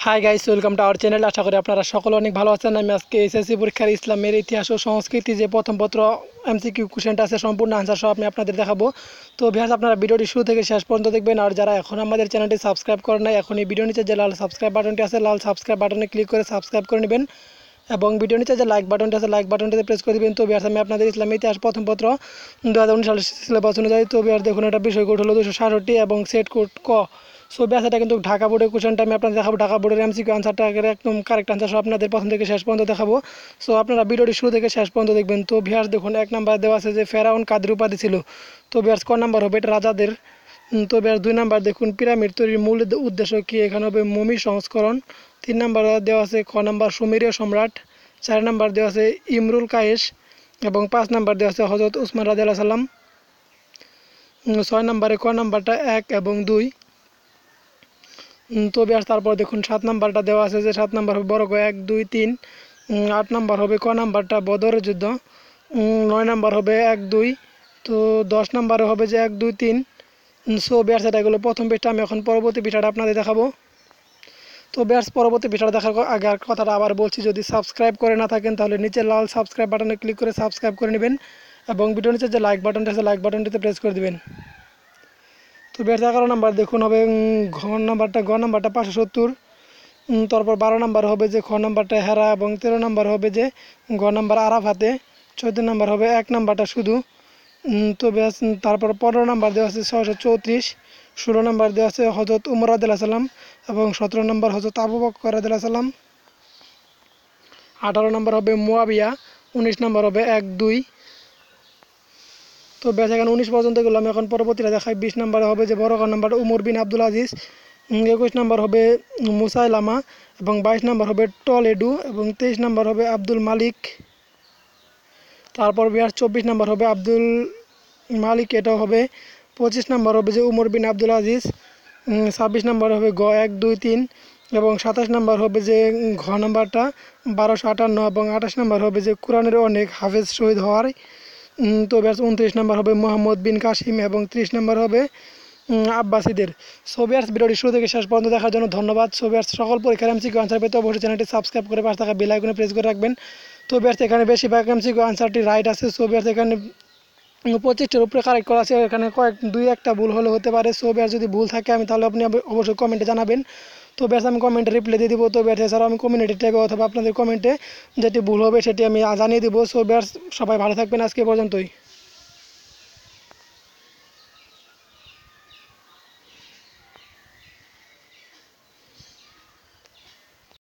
High guys, welcome to our channel. আশা করি আপনারা সকলে অনেক ভালো আছেন। আমি আজকে এসএসসি পরীক্ষার ইসলামের ইতিহাস ও সংস্কৃতি যে প্রথম পত্র এমসিকিউ কোশ্চেনটা আছে সম্পূর্ণ আনসার সহ আমি আপনাদের দেখাবো। তো ভিউয়ার্স, আপনারা ভিডিওটি শুরু থেকে শেষ পর্যন্ত দেখবেন। আর যারা এখন আমাদের চ্যানেলটি সাবস্ক্রাইব করেন নাই, এখন এই ভিডিও নিচে যে লাল সাবস্ক্রাইব বাটনটি আছে, লাল সাবস্ক্রাইব বাটনে ক্লিক করে সাবস্ক্রাইব করে নেবেন এবং ভিডিও নিচে যে লাইক বাটনটি আছে, লাইক বাটনটিতে প্রেস করে দিবেন। তো ভিউয়ার্স, আমি আপনাদের ইসলামের ইতিহাস প্রথম পত্র 2019 সালের সিলেবাস অনুযায়ী, তো ভিউয়ার্স দেখুন, এটা বিষয় কোড হলো 266 এবং সেট কোড ক। সো ব্যাস, এটা কিন্তু ঢাকা বোর্ডের কোশ্চেনটা আমি আপনাদের দেখাবো। ঢাকা বোর্ডের এমসিকিউ আনসারটা একদম কারেক্ট আনসার সহ আপনাদের প্রথম থেকে শেষ পর্যন্ত দেখাবো। সো আপনারা ভিডিওটি শুরু থেকে শেষ পর্যন্ত দেখবেন। তো ভিউয়ার্স দেখুন, 1 নাম্বার দেওয়া আছে যে ফেরাউন কাদের উপাধি ছিল। তো ভিউয়ার্স, ক নাম্বার হবে এটা রাজাদের। তো ভিউয়ার্স 2 নাম্বার দেখুন, পিরামিড তৈরির মূল উদ্দেশ্য কি, এখানে হবে মমি সংস্করণ। 3 নাম্বার দেওয়া আছে খ নাম্বার সুমেরীয় সম্রাট। 4 নাম্বার দেওয়া আছে ইমরুল কায়েস এবং 5 নাম্বার দেওয়া আছে হজরত উসমান রাদিয়াল্লাহু সাল্লাম। 6 নাম্বারে ক নাম্বারটা 1 এবং 2। তো ভিউয়ার্স তারপর দেখুন 7 নাম্বারটা দেওয়া আছে যে 7 নাম্বার হবে বড় ক 1 2 3। 8 নাম্বার হবে ক নাম্বারটা বদরের যুদ্ধ। 9 নাম্বার হবে 1 2। তো 10 নাম্বারে হবে যে 1 2 3। সো ভিউয়ার্স, এটা এগুলো প্রথম পৃষ্ঠা। আমি এখন পরবর্তী পৃষ্ঠাটা আপনাদের দেখাবো। তো ভিউয়ার্স, পরবর্তী পৃষ্ঠাটা দেখার আগে আর কথাটা আবার বলছি, যদি সাবস্ক্রাইব করে না থাকেন তাহলে নিচে লাল সাবস্ক্রাইব বাটনে ক্লিক করে সাবস্ক্রাইব করে নেবেন এবং ভিডিও নিচে যে লাইক বাটনটা আছে, লাইক বাটনটিতে প্রেস করে দিবেন। তো ভিউয়ার্স 11 নাম্বার দেখুন হবে ঘ নাম্বারটা 570। তারপর 12 নাম্বার হবে যে খ নাম্বারটা হেরা এবং 13 নাম্বার হবে যে ঘ নাম্বার আরাফাতে। 14 নাম্বার হবে 1 নাম্বারটা শুধু। তো ব্যাস তারপর 15 নাম্বার দেওয়া আছে 634। 16 নাম্বার দেওয়া আছে হজরত উমর রাদিয়াল্লাহু সাল্লাম এবং 17 নাম্বার হজরত আবু বকর রাদিয়াল্লাহু সাল্লাম। 18 নাম্বার হবে মুয়াবিয়া। 19 নাম্বার হবে 1 2। তো ব্যাস এখানে 19 পর্যন্ত গেলো। আমি এখন পরবর্তীটা দেখাই। 20 নাম্বারে হবে যে বড় নাম্বার উমর বিন আব্দুল আজিজ। 21 নাম্বার হবে মুসাইলামা এবং 22 নাম্বার হবে টলেডু এবং 23 নাম্বার হবে আব্দুল মালিক। তারপর 24 নাম্বার হবে আব্দুল মালিক, এটাও হবে। 25 নাম্বার হবে যে উমর বিন আব্দুল আজিজ। 26 নাম্বার হবে গ 1 2 3 এবং 27 নাম্বার হবে যে ঘ নাম্বারটা 1258 এবং 28 নাম্বার হবে যে কোরআনের অনেক হাফেজ শহীদ হওয়ার। তো ব্যাস 29 নাম্বার হবে মোহাম্মদ বিন কাসিম এবং 30 নাম্বার হবে আব্বাসীদের। সো ভিউয়ার্স, ভিডিওটি শুরু থেকে শেষ পর্যন্ত দেখার জন্য ধন্যবাদ। সো ভিউয়ার্স, সকল পরীক্ষার এমসিকিউ আনসার পেতে অবশ্যই চ্যানেলটি সাবস্ক্রাইব করে পাশে থাকা বেল আইকনে প্রেস করে রাখবেন। তো ভিউয়ার্স, এখানে বেশিরভাগ এমসিকিউ আনসারটি রাইট আছে। সো ভিউয়ার্স, এখানে 25টার উপরে কারেক্ট করা আছে, এখানে দুই একটা ভুল হলে হতে পারে। সো ভিউয়ার্স, যদি ভুল থাকে তাহলে আপনি অবশ্যই কমেন্টে জানাবেন। তো ভিউয়ার্স, আমি কমেন্টে রিপ্লাই দিয়ে দিব। তো ভিউয়ার্স, এছাড়াও আমি কমিউনিটি ট্যাবে অথবা আপনাদের কমেন্টে যেটি ভুল হবে সেটি আমি জানিয়ে দিব। সো ভিউয়ার্স, সবাই ভালো থাকবেন। আজকে পর্যন্তই।